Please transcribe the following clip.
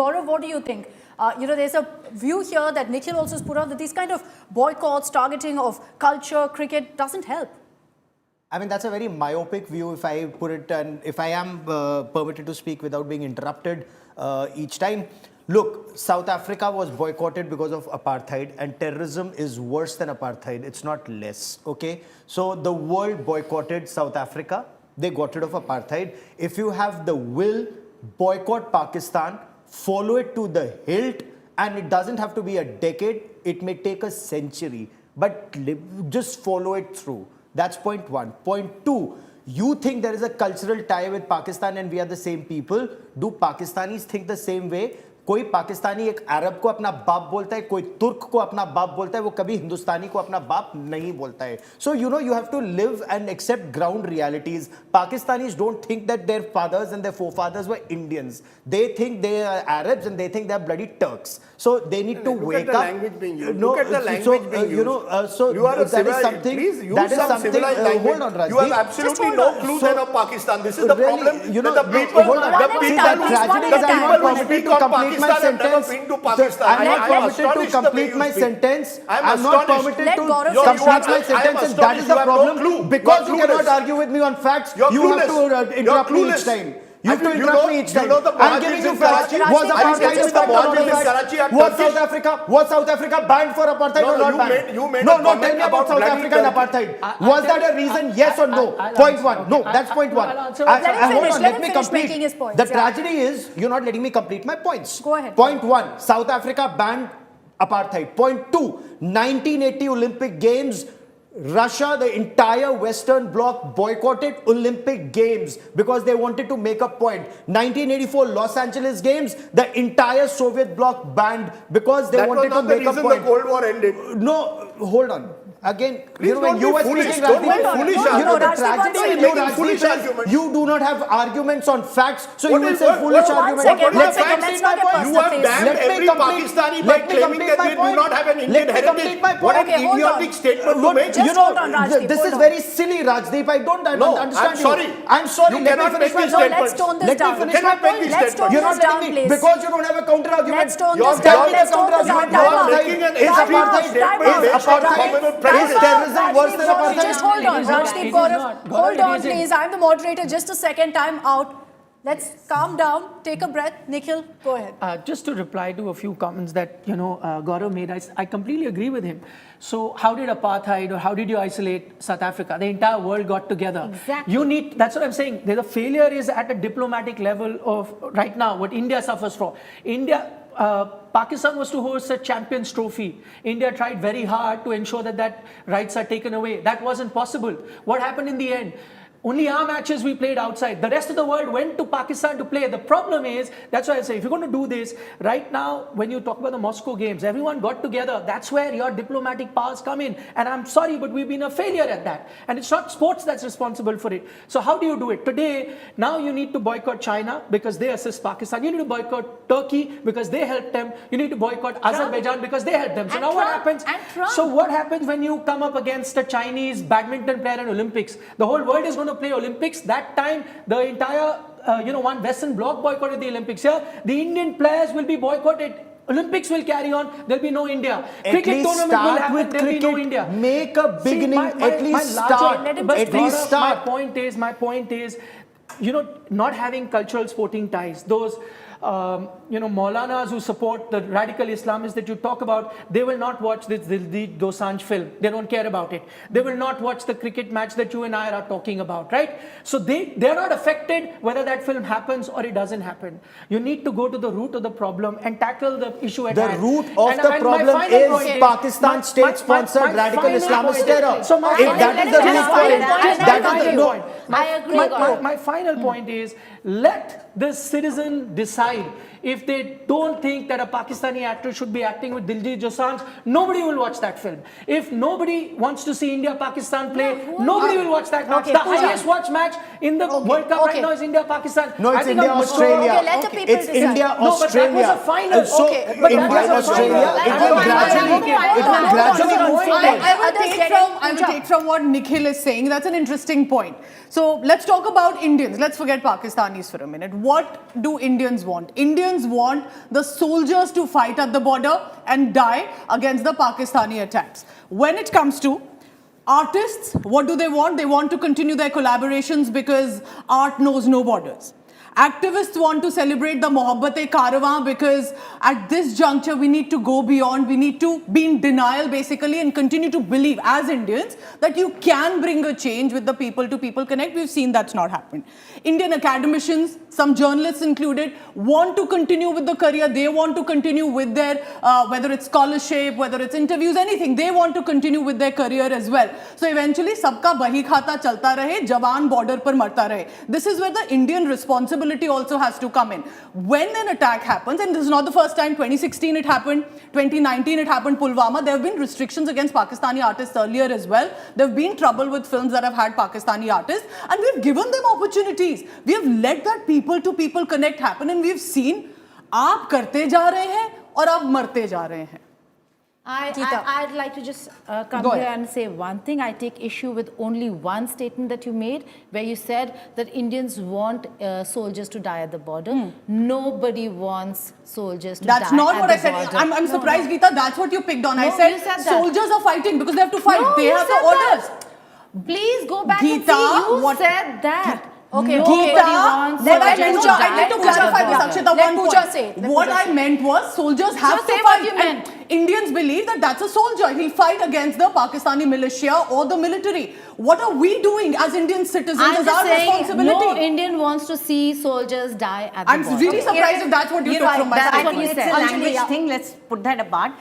Gaurav, what do you think? There's a view here that Nikhil also has put out that these kind of boycotts, targeting of culture, cricket doesn't help. I mean, that's a very myopic view if I put it, and if I am permitted to speak without being interrupted each time. Look, South Africa was boycotted because of apartheid, and terrorism is worse than apartheid. It's not less, okay? So the world boycotted South Africa. They got rid of apartheid. If you have the will, boycott Pakistan, follow it to the hilt, and it doesn't have to be a decade. It may take a century, but just follow it through. That's point one. Point two, you think there is a cultural tie with Pakistan and we are the same people. Do Pakistanis think the same way? कोई पाकिस्तानी एक अरब को अपना बाप बोलता है, कोई तुर्क को अपना बाप बोलता है, वो कभी हिंदुस्तानी को अपना बाप नहीं बोलता है. So you have to live and accept ground realities. Pakistanis don't think that their fathers and their forefathers were Indians. They think they are Arabs and they think they are bloody Turks. So they need to wake up. Look at the language being used. Look at the language being used. So you are a civilized. Please use some civilized language. Hold on, Rajdeep. You have absolutely no clue then of Pakistan. This is the problem. The people I'm not permitted to complete my sentence. I'm not permitted to complete my sentence, and that is the problem. Because you cannot argue with me on facts, you have to interrupt me each time. You have to interrupt me each time. I'm giving you facts. Was apartheid a fact or not a fact? Was South Africa banned for apartheid or not banned? No, tell me about South Africa and apartheid. Was that a reason, yes or no? Point one. No, that's point one. Hold on, let me complete. The tragedy is, you're not letting me complete my points. Go ahead. Point one, South Africa banned apartheid. Point two, 1980 Olympic Games, Russia, the entire Western Bloc boycotted Olympic Games because they wanted to make a point. 1984 Los Angeles Games, the entire Soviet bloc banned because they wanted to make a point. That was not the reason the Cold War ended. No, hold on. Again, when you were speaking, the tragedy is you do not have arguments on facts, so you will say foolish arguments. You have damned every Pakistani by claiming that they do not have an Indian heritage. What an idiotic statement to make. This is very silly, Rajdeep. I don't understand you. I'm sorry. Let me finish my statement. Let's tone this down. You're not telling me because you don't have a counter argument. Let's tone this down. Let's tone this down. You're making an extreme is terrorism worse than apartheid? Just hold on, Rajdeep, Gaurav. Hold on, please. I'm the moderator. Just a second. Time out. Let's calm down. Take a breath. Nikhil, go ahead. Just to reply to a few comments that Gaurav made, I completely agree with him. So how did apartheid or how did you isolate South Africa? The entire world got together. Exactly. That's what I'm saying. The failure is at a diplomatic level of right now what India suffers from. Pakistan was to host a Champions Trophy. India tried very hard to ensure that rights are taken away. That wasn't possible. What happened in the end? Only our matches we played outside. The rest of the world went to Pakistan to play. The problem is, that's why I say, if you're going to do this, right now, when you talk about the Moscow Games, everyone got together. That's where your diplomatic powers come in. And I'm sorry, but we've been a failure at that. And it's not sports that's responsible for it. So how do you do it? Today, now you need to boycott China because they assist Pakistan. You need to boycott Turkey because they helped them. You need to boycott Azerbaijan because they helped them. So now what happens? So what happens when you come up against a Chinese badminton player in Olympics? The whole world is going to play Olympics. That time, the entire, one Western bloc boycotted the Olympics. Here, the Indian players will be boycotted. Olympics will carry on. There'll be no India. Cricket tournament will happen. There'll be no India. Make a beginning. At least start. My point is, not having cultural sporting ties. Those Maulanas who support the radical Islamists that you talk about, they will not watch the Dosanjh film. They don't care about it. They will not watch the cricket match that you and I are talking about, right? So they're not affected whether that film happens or it doesn't happen. You need to go to the root of the problem and tackle the issue at hand. The root of the problem is Pakistan state-sponsored radical Islamist terror. So if that is the root for it, that is the point. I agree. My final point is, let the citizen decide. If they don't think that a Pakistani actor should be acting with Diljit Dosanjh, nobody will watch that film. If nobody wants to see India-Pakistan play, nobody will watch that match. The highest watched match in the World Cup right now is India-Pakistan. No, it's India-Australia. Let the people it's India-Australia. No, but that was a final. So, India-Australia, it will gradually move forward. I will take from what Nikhil is saying. That's an interesting point. So let's talk about Indians. Let's forget Pakistanis for a minute. What do Indians want? Indians want the soldiers to fight at the border and die against the Pakistani attacks. When it comes to artists, what do they want? They want to continue their collaborations because art knows no borders. Activists want to celebrate the Mohabbat-e-Karawan because at this juncture we need to go beyond, we need to be in denial basically and continue to believe as Indians that you can bring a change with the people-to-people connect. We've seen that's not happened. Indian academicians, some journalists included, want to continue with the career, they want to continue with their, whether it's scholarship, whether it's interviews, anything, they want to continue with their career as well. So eventually, sabka bahi khata chalta rahe, jawan border par marta rahe. This is where the Indian responsibility also has to come in. When an attack happens, and this is not the first time, 2016 it happened, 2019 it happened, Pulwama, there have been restrictions against Pakistani artists earlier as well. There have been trouble with films that have had Pakistani artists, and we've given them opportunities. We have let that people-to-people connect happen, and we've seen, आप करते जा रहे हैं और आप मरते जा रहे हैं. I'd like to just come here and say one thing. I take issue with only one statement that you made, where you said that Indians want soldiers to die at the border. Nobody wants soldiers to die at the border. That's not what I said. I'm surprised, Geeta, that's what you picked on. I said soldiers are fighting because they have to fight. They have the orders. Please go back and see. You said that. Okay, Geeta, let I need to clarify this, Akshita, Let one Pooja point. say. What I meant was soldiers have to say fight. what you meant. And Indians believe that that's a soldier. He'll fight against the Pakistani militia or the military. What are we doing as Indian citizens? I'm As just our saying, responsibility. no Indian wants to see soldiers die at the I'm border. really surprised if that's what you took from my That's statement. what you It's said. a language thing. Let's put that apart.